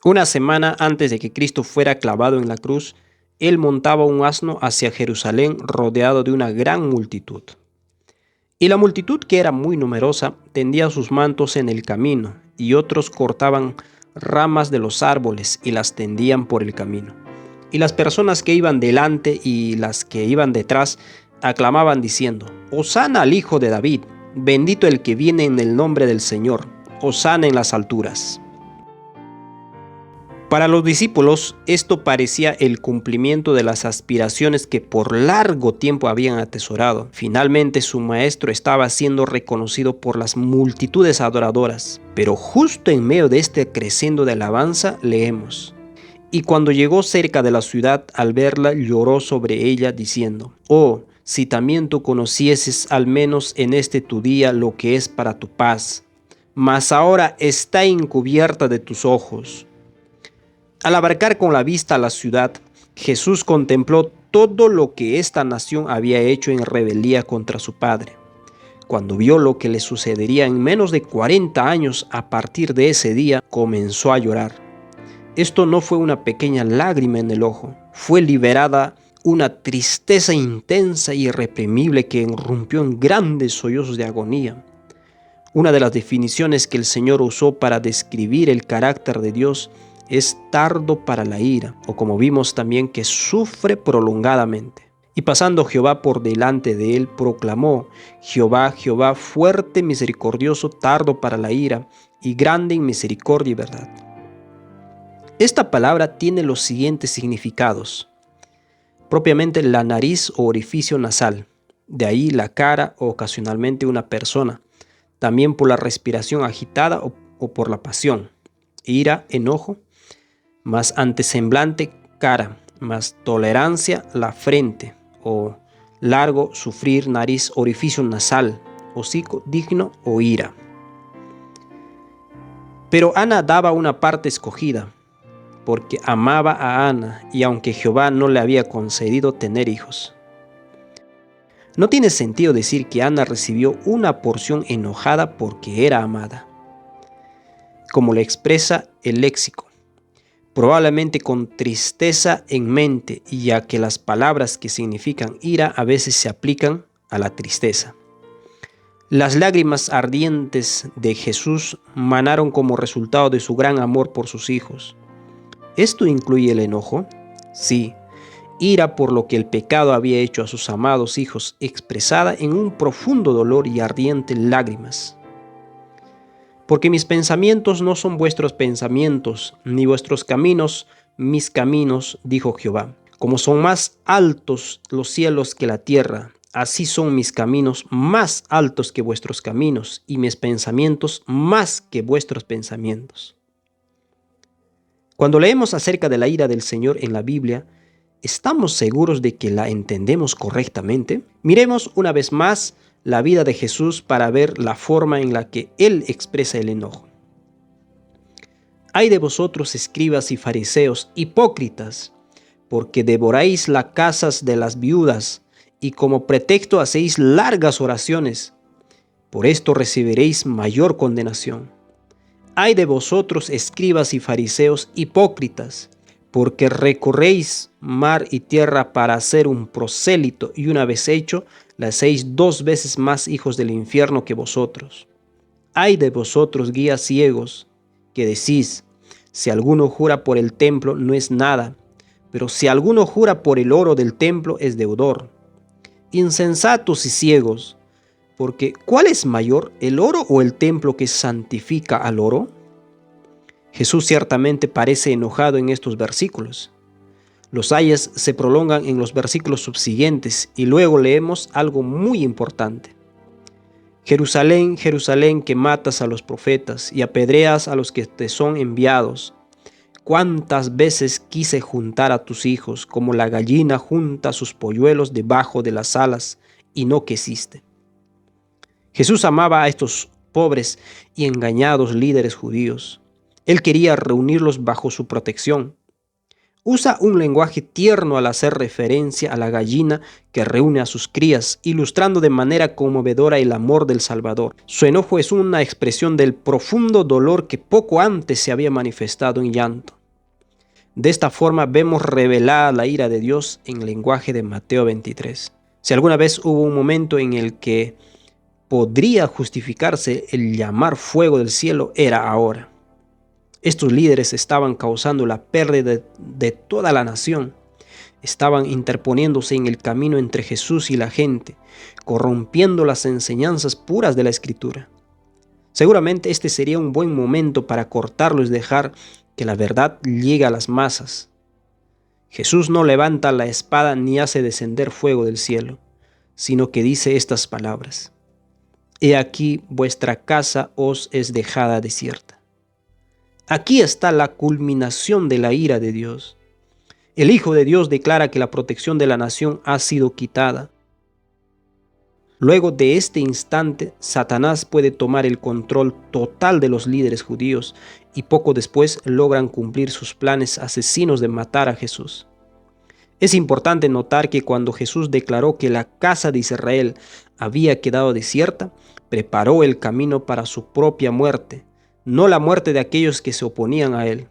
Una semana antes de que Cristo fuera clavado en la cruz, él montaba un asno hacia Jerusalén rodeado de una gran multitud. Y la multitud, que era muy numerosa, tendía sus mantos en el camino, y otros cortaban ramas de los árboles y las tendían por el camino. Y las personas que iban delante y las que iban detrás aclamaban diciendo: Hosana al Hijo de David, bendito el que viene en el nombre del Señor, Hosana en las alturas. Para los discípulos, esto parecía el cumplimiento de las aspiraciones que por largo tiempo habían atesorado. Finalmente su maestro estaba siendo reconocido por las multitudes adoradoras. Pero justo en medio de este crescendo de alabanza leemos: Y cuando llegó cerca de la ciudad, al verla, lloró sobre ella, diciendo: Oh, si también tú conocieses al menos en este tu día lo que es para tu paz, mas ahora está encubierta de tus ojos. Al abarcar con la vista la ciudad, Jesús contempló todo lo que esta nación había hecho en rebeldía contra su Padre. Cuando vio lo que le sucedería en menos de 40 años a partir de ese día, comenzó a llorar. Esto no fue una pequeña lágrima en el ojo, fue liberada una tristeza intensa y irreprimible que irrumpió en grandes sollozos de agonía. Una de las definiciones que el Señor usó para describir el carácter de Dios es tardo para la ira, o como vimos también, que sufre prolongadamente. Y pasando Jehová por delante de él, proclamó: Jehová, Jehová, fuerte, misericordioso, tardo para la ira, y grande en misericordia y verdad. Esta palabra tiene los siguientes significados. Propiamente la nariz o orificio nasal, de ahí la cara o ocasionalmente una persona, también por la respiración agitada o por la pasión. Ira, enojo, más antesemblante, cara, más tolerancia, la frente, o largo, sufrir, nariz, orificio nasal, hocico, digno o ira. Pero Ana daba una parte escogida, porque amaba a Ana, y aunque Jehová no le había concedido tener hijos. No tiene sentido decir que Ana recibió una porción enojada porque era amada, como le expresa el léxico. Probablemente con tristeza en mente, ya que las palabras que significan ira a veces se aplican a la tristeza. Las lágrimas ardientes de Jesús manaron como resultado de su gran amor por sus hijos. ¿Esto incluye el enojo? Sí, ira por lo que el pecado había hecho a sus amados hijos, expresada en un profundo dolor y ardientes lágrimas. Porque mis pensamientos no son vuestros pensamientos, ni vuestros caminos mis caminos, dijo Jehová. Como son más altos los cielos que la tierra, así son mis caminos más altos que vuestros caminos, y mis pensamientos más que vuestros pensamientos. Cuando leemos acerca de la ira del Señor en la Biblia, ¿estamos seguros de que la entendemos correctamente? Miremos una vez más la vida de Jesús para ver la forma en la que Él expresa el enojo. Ay de vosotros, escribas y fariseos, hipócritas, porque devoráis las casas de las viudas, y como pretexto hacéis largas oraciones. Por esto recibiréis mayor condenación. Ay de vosotros, escribas y fariseos, hipócritas, porque recorréis mar y tierra para hacer un prosélito, y una vez hecho, le hacéis 2 veces más hijos del infierno que vosotros. Ay de vosotros, guías ciegos, que decís: si alguno jura por el templo, no es nada, pero si alguno jura por el oro del templo, es deudor. Insensatos y ciegos, porque ¿cuál es mayor, el oro o el templo que santifica al oro? Jesús ciertamente parece enojado en estos versículos. Los ayes se prolongan en los versículos subsiguientes y luego leemos algo muy importante. Jerusalén, Jerusalén, que matas a los profetas y apedreas a los que te son enviados. ¿Cuántas veces quise juntar a tus hijos como la gallina junta sus polluelos debajo de las alas y no quisiste? Jesús amaba a estos pobres y engañados líderes judíos. Él quería reunirlos bajo su protección. Usa un lenguaje tierno al hacer referencia a la gallina que reúne a sus crías, ilustrando de manera conmovedora el amor del Salvador. Su enojo es una expresión del profundo dolor que poco antes se había manifestado en llanto. De esta forma vemos revelada la ira de Dios en el lenguaje de Mateo 23. Si alguna vez hubo un momento en el que podría justificarse el llamar fuego del cielo, era ahora. Estos líderes estaban causando la pérdida de toda la nación. Estaban interponiéndose en el camino entre Jesús y la gente, corrompiendo las enseñanzas puras de la Escritura. Seguramente este sería un buen momento para cortarlos y dejar que la verdad llegue a las masas. Jesús no levanta la espada ni hace descender fuego del cielo, sino que dice estas palabras: He aquí vuestra casa os es dejada desierta. Aquí está la culminación de la ira de Dios. El Hijo de Dios declara que la protección de la nación ha sido quitada. Luego de este instante, Satanás puede tomar el control total de los líderes judíos y poco después logran cumplir sus planes asesinos de matar a Jesús. Es importante notar que cuando Jesús declaró que la casa de Israel había quedado desierta, preparó el camino para su propia muerte, no la muerte de aquellos que se oponían a él.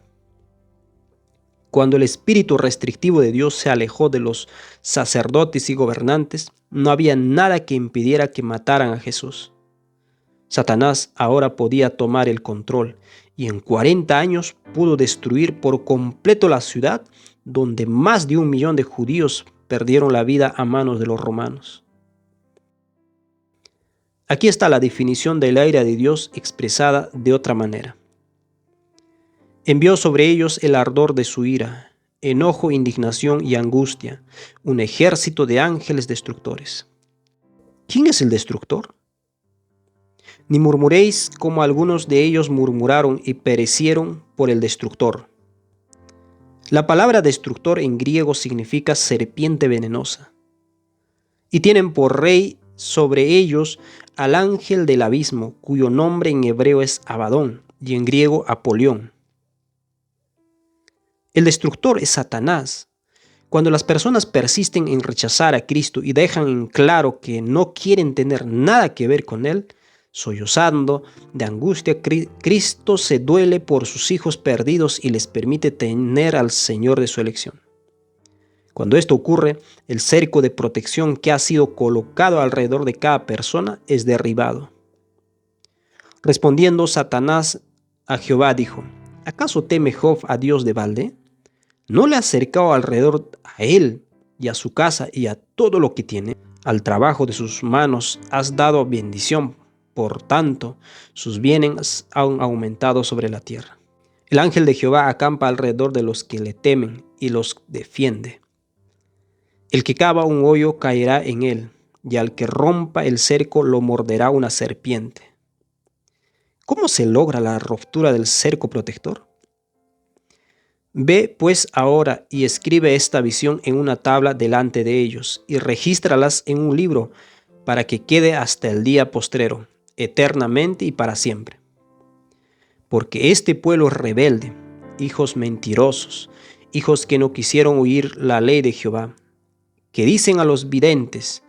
Cuando el espíritu restrictivo de Dios se alejó de los sacerdotes y gobernantes, no había nada que impidiera que mataran a Jesús. Satanás ahora podía tomar el control y en 40 años pudo destruir por completo la ciudad donde más de 1 millón de judíos perdieron la vida a manos de los romanos. Aquí está la definición de la ira de Dios expresada de otra manera. Envió sobre ellos el ardor de su ira, enojo, indignación y angustia, un ejército de ángeles destructores. ¿Quién es el destructor? Ni murmuréis como algunos de ellos murmuraron y perecieron por el destructor. La palabra destructor en griego significa serpiente venenosa. Y tienen por rey sobre ellos al ángel del abismo, cuyo nombre en hebreo es Abadón y en griego Apolión. El destructor es Satanás. Cuando las personas persisten en rechazar a Cristo y dejan en claro que no quieren tener nada que ver con Él, sollozando de angustia, Cristo se duele por sus hijos perdidos y les permite tener al Señor de su elección. Cuando esto ocurre, el cerco de protección que ha sido colocado alrededor de cada persona es derribado. Respondiendo Satanás a Jehová dijo: ¿Acaso teme Job a Dios de balde? ¿No le has cercado alrededor a él y a su casa y a todo lo que tiene? Al trabajo de sus manos has dado bendición, por tanto, sus bienes han aumentado sobre la tierra. El ángel de Jehová acampa alrededor de los que le temen y los defiende. El que cava un hoyo caerá en él, y al que rompa el cerco lo morderá una serpiente. ¿Cómo se logra la ruptura del cerco protector? Ve pues ahora y escribe esta visión en una tabla delante de ellos, y regístralas en un libro, para que quede hasta el día postrero, eternamente y para siempre. Porque este pueblo es rebelde, hijos mentirosos, hijos que no quisieron oír la ley de Jehová, que dicen a los videntes: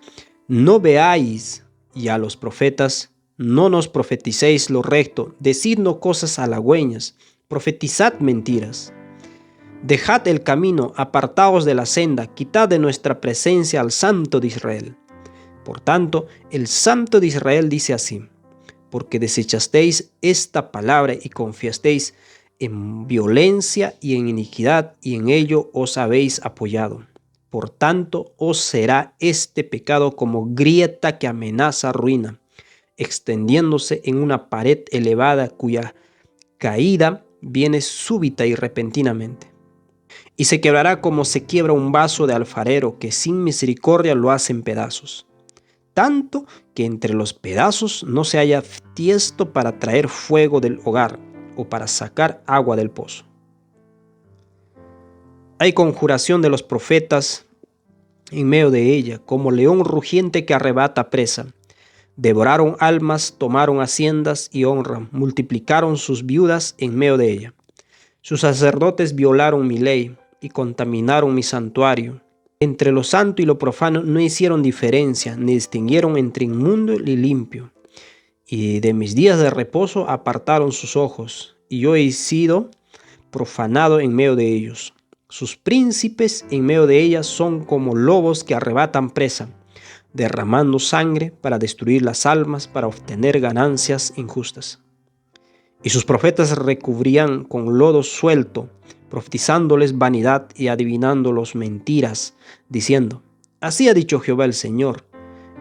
no veáis, y a los profetas: no nos profeticéis lo recto, decidnos cosas halagüeñas, profetizad mentiras. Dejad el camino, apartaos de la senda, quitad de nuestra presencia al Santo de Israel. Por tanto, el Santo de Israel dice así: porque desechasteis esta palabra y confiasteis en violencia y en iniquidad, y en ello os habéis apoyado. Por tanto, os será este pecado como grieta que amenaza ruina, extendiéndose en una pared elevada cuya caída viene súbita y repentinamente. Y se quebrará como se quiebra un vaso de alfarero, que sin misericordia lo hace en pedazos, tanto que entre los pedazos no se halla tiesto para traer fuego del hogar o para sacar agua del pozo. Hay conjuración de los profetas en medio de ella, como león rugiente que arrebata presa. Devoraron almas, tomaron haciendas y honra, multiplicaron sus viudas en medio de ella. Sus sacerdotes violaron mi ley, y contaminaron mi santuario. Entre lo santo y lo profano no hicieron diferencia, ni distinguieron entre inmundo y limpio. Y de mis días de reposo apartaron sus ojos, y yo he sido profanado en medio de ellos. Sus príncipes en medio de ellas son como lobos que arrebatan presa, derramando sangre para destruir las almas, para obtener ganancias injustas. Y sus profetas recubrían con lodo suelto, profetizándoles vanidad y adivinándolos mentiras, diciendo: así ha dicho Jehová el Señor.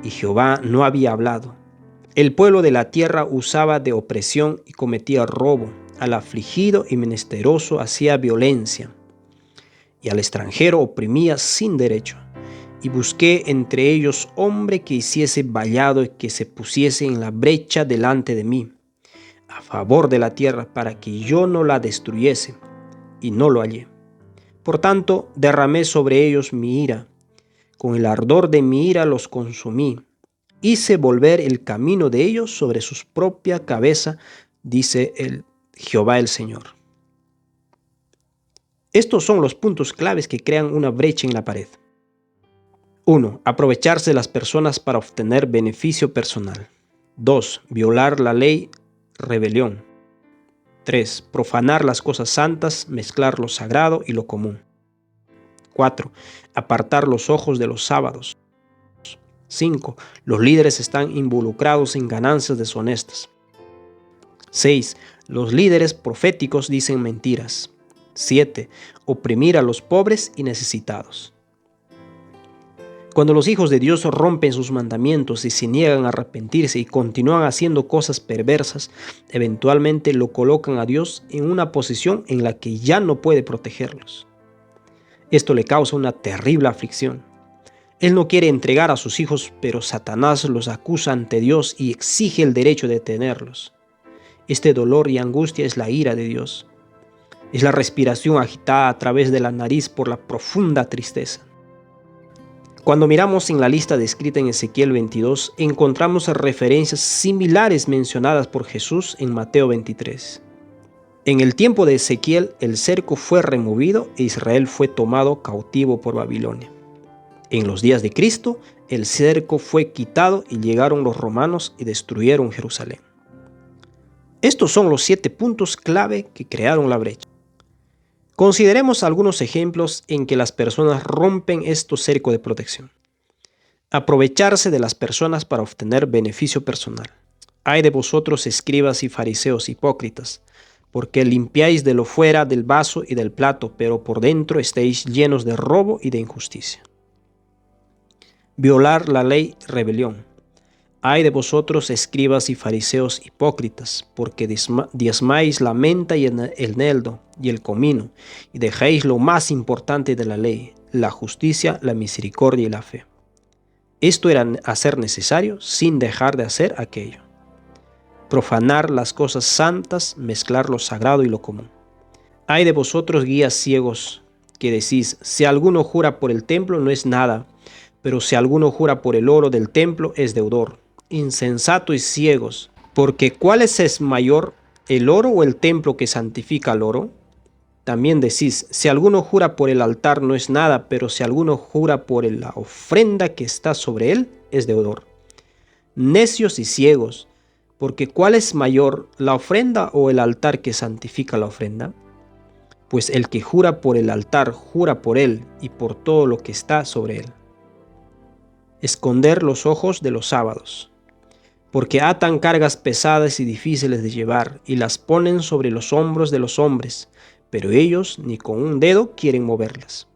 Y Jehová no había hablado. El pueblo de la tierra usaba de opresión y cometía robo. Al afligido y menesteroso hacía violencia, y al extranjero oprimía sin derecho. Y busqué entre ellos hombre que hiciese vallado y que se pusiese en la brecha delante de mí, a favor de la tierra, para que yo no la destruyese, y no lo hallé. Por tanto, derramé sobre ellos mi ira, con el ardor de mi ira los consumí. Hice volver el camino de ellos sobre su propia cabeza, dice el Jehová el Señor. Estos son los puntos claves que crean una brecha en la pared. 1. Aprovecharse de las personas para obtener beneficio personal. 2. Violar la ley, rebelión. 3. Profanar las cosas santas, mezclar lo sagrado y lo común. 4. Apartar los ojos de los sábados. 5. Los líderes están involucrados en ganancias deshonestas. 6. Los líderes proféticos dicen mentiras. 7. Oprimir a los pobres y necesitados. Cuando los hijos de Dios rompen sus mandamientos y se niegan a arrepentirse y continúan haciendo cosas perversas, eventualmente lo colocan a Dios en una posición en la que ya no puede protegerlos. Esto le causa una terrible aflicción. Él no quiere entregar a sus hijos, pero Satanás los acusa ante Dios y exige el derecho de tenerlos. Este dolor y angustia es la ira de Dios. Es la respiración agitada a través de la nariz por la profunda tristeza. Cuando miramos en la lista descrita en Ezequiel 22, encontramos referencias similares mencionadas por Jesús en Mateo 23. En el tiempo de Ezequiel, el cerco fue removido e Israel fue tomado cautivo por Babilonia. En los días de Cristo, el cerco fue quitado y llegaron los romanos y destruyeron Jerusalén. Estos son los 7 puntos clave que crearon la brecha. Consideremos algunos ejemplos en que las personas rompen estos cercos de protección. Aprovecharse de las personas para obtener beneficio personal. Ay de vosotros, escribas y fariseos hipócritas, porque limpiáis de lo fuera del vaso y del plato, pero por dentro estáis llenos de robo y de injusticia. Violar la ley, rebelión. Ay de vosotros, escribas y fariseos hipócritas, porque diezmáis la menta y el eneldo y el comino, y dejáis lo más importante de la ley, la justicia, la misericordia y la fe. Esto era hacer necesario sin dejar de hacer aquello. Profanar las cosas santas, mezclar lo sagrado y lo común. Ay de vosotros, guías ciegos, que decís: si alguno jura por el templo no es nada, pero si alguno jura por el oro del templo es deudor. Insensatos y ciegos, porque ¿cuál es mayor, el oro o el templo que santifica al oro? También decís: si alguno jura por el altar no es nada, pero si alguno jura por la ofrenda que está sobre él es deudor. Necios y ciegos, porque ¿cuál es mayor, la ofrenda o el altar que santifica la ofrenda? Pues el que jura por el altar jura por él y por todo lo que está sobre él. Esconder los ojos de los sábados, porque atan cargas pesadas y difíciles de llevar y las ponen sobre los hombros de los hombres, pero ellos ni con un dedo quieren moverlas.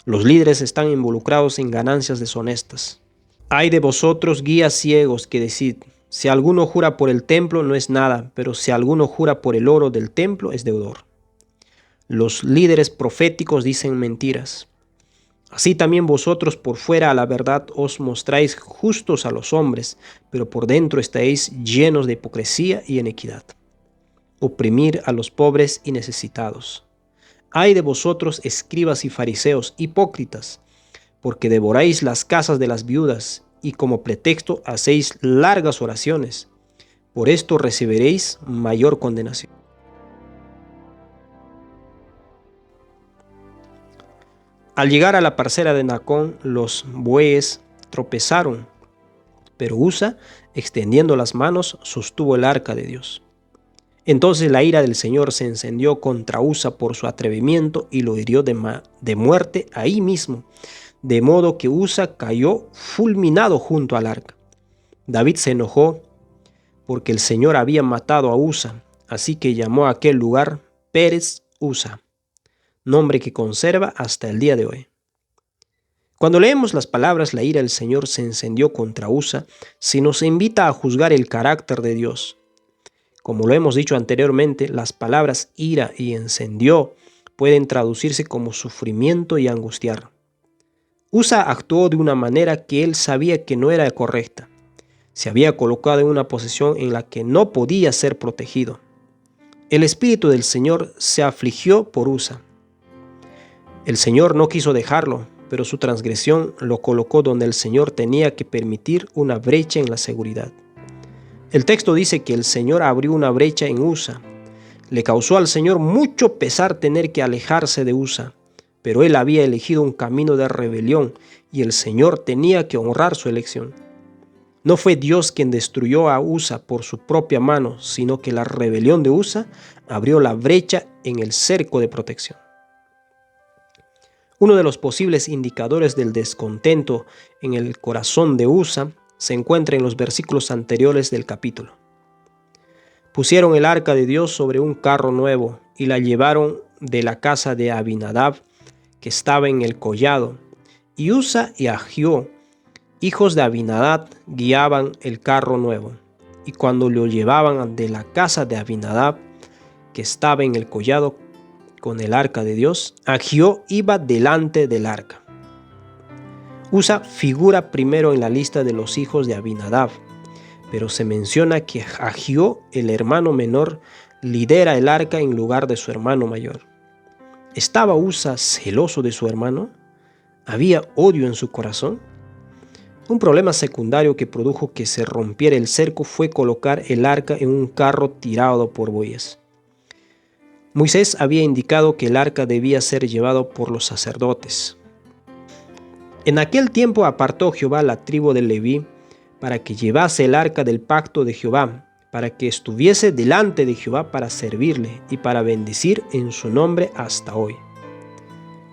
Los líderes están involucrados en ganancias deshonestas. Ay de vosotros, guías ciegos, que decid: si alguno jura por el templo no es nada, pero si alguno jura por el oro del templo es deudor. Los líderes proféticos dicen mentiras. Así también vosotros por fuera a la verdad os mostráis justos a los hombres, pero por dentro estáis llenos de hipocresía y iniquidad. Oprimir a los pobres y necesitados. Ay de vosotros, escribas y fariseos hipócritas, porque devoráis las casas de las viudas y como pretexto hacéis largas oraciones. Por esto recibiréis mayor condenación. Al llegar a la parcela de Nacón, los bueyes tropezaron, pero Usa, extendiendo las manos, sostuvo el arca de Dios. Entonces la ira del Señor se encendió contra Usa por su atrevimiento y lo hirió de muerte ahí mismo, de modo que Usa cayó fulminado junto al arca. David se enojó porque el Señor había matado a Usa, así que llamó a aquel lugar Pérez Usa, nombre que conserva hasta el día de hoy. Cuando leemos las palabras la ira del Señor se encendió contra Usa, se nos invita a juzgar el carácter de Dios. Como lo hemos dicho anteriormente, las palabras ira y encendió pueden traducirse como sufrimiento y angustiar. Usa actuó de una manera que él sabía que no era correcta. Se había colocado en una posición en la que no podía ser protegido. El Espíritu del Señor se afligió por Usa. El Señor no quiso dejarlo, pero su transgresión lo colocó donde el Señor tenía que permitir una brecha en la seguridad. El texto dice que el Señor abrió una brecha en Usa. Le causó al Señor mucho pesar tener que alejarse de Usa, pero él había elegido un camino de rebelión y el Señor tenía que honrar su elección. No fue Dios quien destruyó a Usa por su propia mano, sino que la rebelión de Usa abrió la brecha en el cerco de protección. Uno de los posibles indicadores del descontento en el corazón de Usa se encuentra en los versículos anteriores del capítulo. Pusieron el arca de Dios sobre un carro nuevo y la llevaron de la casa de Abinadab, que estaba en el collado, y Usa y Ahío, hijos de Abinadab, guiaban el carro nuevo. Y cuando lo llevaban de la casa de Abinadab, que estaba en el collado con el arca de Dios, Ahío iba delante del arca. Usa figura primero en la lista de los hijos de Abinadab, pero se menciona que Ahío, el hermano menor, lidera el arca en lugar de su hermano mayor. ¿Estaba Usa celoso de su hermano? ¿Había odio en su corazón? Un problema secundario que produjo que se rompiera el cerco fue colocar el arca en un carro tirado por bueyes. Moisés había indicado que el arca debía ser llevado por los sacerdotes. En aquel tiempo apartó Jehová la tribu de Leví para que llevase el arca del pacto de Jehová, para que estuviese delante de Jehová para servirle y para bendecir en su nombre hasta hoy.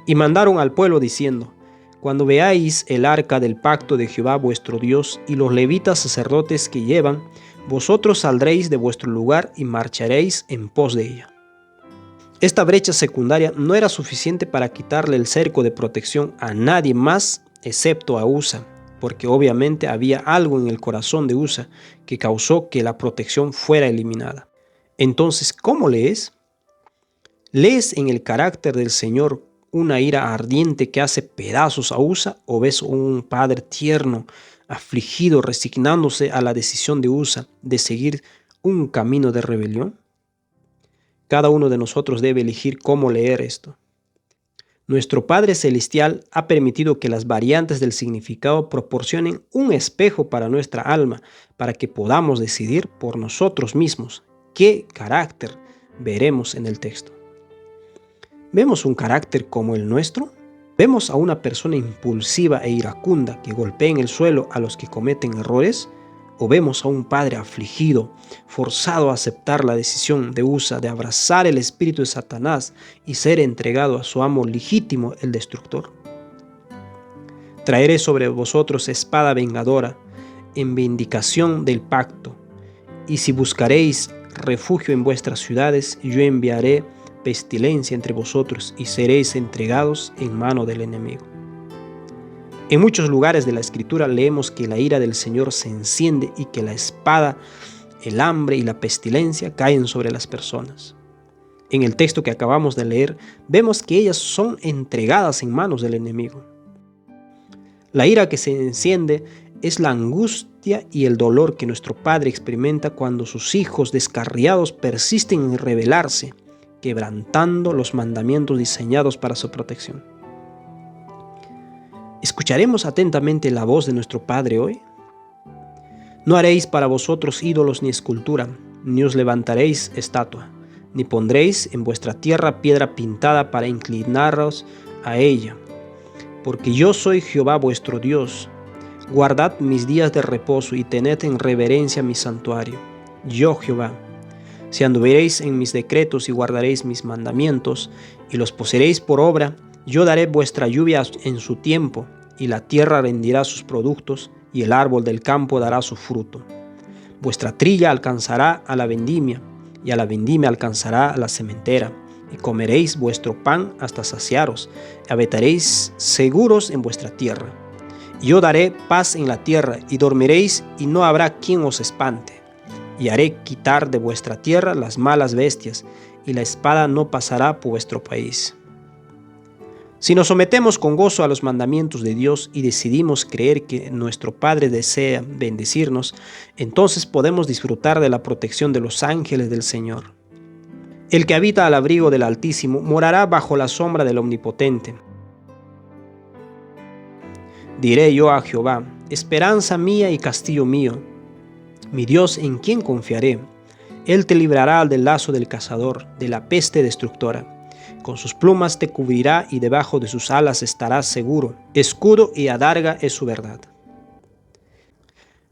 Y mandaron al pueblo diciendo: cuando veáis el arca del pacto de Jehová vuestro Dios y los levitas sacerdotes que llevan, vosotros saldréis de vuestro lugar y marcharéis en pos de ella. Esta brecha secundaria no era suficiente para quitarle el cerco de protección a nadie más excepto a Usa, porque obviamente había algo en el corazón de Usa que causó que la protección fuera eliminada. Entonces, ¿cómo lees? ¿Lees en el carácter del Señor una ira ardiente que hace pedazos a Usa, o ves un padre tierno, afligido, resignándose a la decisión de Usa de seguir un camino de rebelión? Cada uno de nosotros debe elegir cómo leer esto. Nuestro Padre Celestial ha permitido que las variantes del significado proporcionen un espejo para nuestra alma, para que podamos decidir por nosotros mismos qué carácter veremos en el texto. ¿Vemos un carácter como el nuestro? ¿Vemos a una persona impulsiva e iracunda que golpea en el suelo a los que cometen errores? ¿O vemos a un padre afligido, forzado a aceptar la decisión de Usa de abrazar el espíritu de Satanás y ser entregado a su amo legítimo, el destructor? Traeré sobre vosotros espada vengadora, en vindicación del pacto, y si buscaréis refugio en vuestras ciudades, yo enviaré pestilencia entre vosotros y seréis entregados en mano del enemigo. En muchos lugares de la Escritura leemos que la ira del Señor se enciende y que la espada, el hambre y la pestilencia caen sobre las personas. En el texto que acabamos de leer, vemos que ellas son entregadas en manos del enemigo. La ira que se enciende es la angustia y el dolor que nuestro Padre experimenta cuando sus hijos descarriados persisten en rebelarse, quebrantando los mandamientos diseñados para su protección. ¿Escucharemos atentamente la voz de nuestro Padre hoy? No haréis para vosotros ídolos ni escultura, ni os levantaréis estatua, ni pondréis en vuestra tierra piedra pintada para inclinaros a ella, porque yo soy Jehová vuestro Dios. Guardad mis días de reposo y tened en reverencia mi santuario. Yo Jehová. Si anduviereis en mis decretos y guardaréis mis mandamientos, y los poseeréis por obra, yo daré vuestra lluvia en su tiempo, y la tierra rendirá sus productos, y el árbol del campo dará su fruto. Vuestra trilla alcanzará a la vendimia, y a la vendimia alcanzará a la sementera, y comeréis vuestro pan hasta saciaros, y habitaréis seguros en vuestra tierra. Yo daré paz en la tierra, y dormiréis, y no habrá quien os espante. Y haré quitar de vuestra tierra las malas bestias, y la espada no pasará por vuestro país. Si nos sometemos con gozo a los mandamientos de Dios y decidimos creer que nuestro Padre desea bendecirnos, entonces podemos disfrutar de la protección de los ángeles del Señor. El que habita al abrigo del Altísimo morará bajo la sombra del Omnipotente. Diré yo a Jehová, esperanza mía y castillo mío, mi Dios en quien confiaré. Él te librará del lazo del cazador, de la peste destructora. Con sus plumas te cubrirá y debajo de sus alas estarás seguro. Escudo y adarga es su verdad.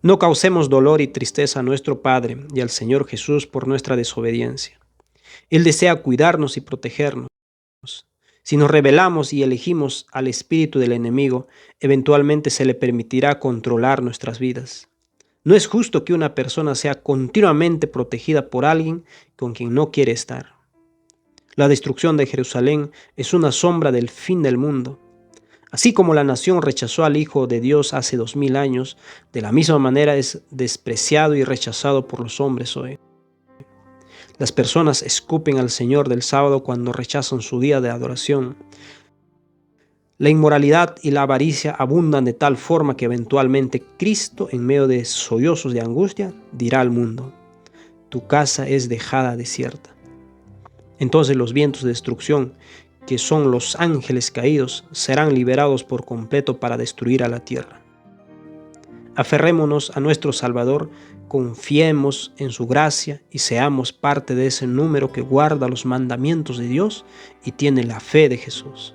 No causemos dolor y tristeza a nuestro Padre y al Señor Jesús por nuestra desobediencia. Él desea cuidarnos y protegernos. Si nos rebelamos y elegimos al espíritu del enemigo, eventualmente se le permitirá controlar nuestras vidas. No es justo que una persona sea continuamente protegida por alguien con quien no quiere estar. La destrucción de Jerusalén es una sombra del fin del mundo. Así como la nación rechazó al Hijo de Dios hace 2000 años, de la misma manera es despreciado y rechazado por los hombres hoy. Las personas escupen al Señor del sábado cuando rechazan su día de adoración. La inmoralidad y la avaricia abundan de tal forma que eventualmente Cristo, en medio de sollozos de angustia, dirá al mundo: tu casa es dejada desierta. Entonces los vientos de destrucción, que son los ángeles caídos, serán liberados por completo para destruir a la tierra. Aferrémonos a nuestro Salvador, confiemos en su gracia y seamos parte de ese número que guarda los mandamientos de Dios y tiene la fe de Jesús.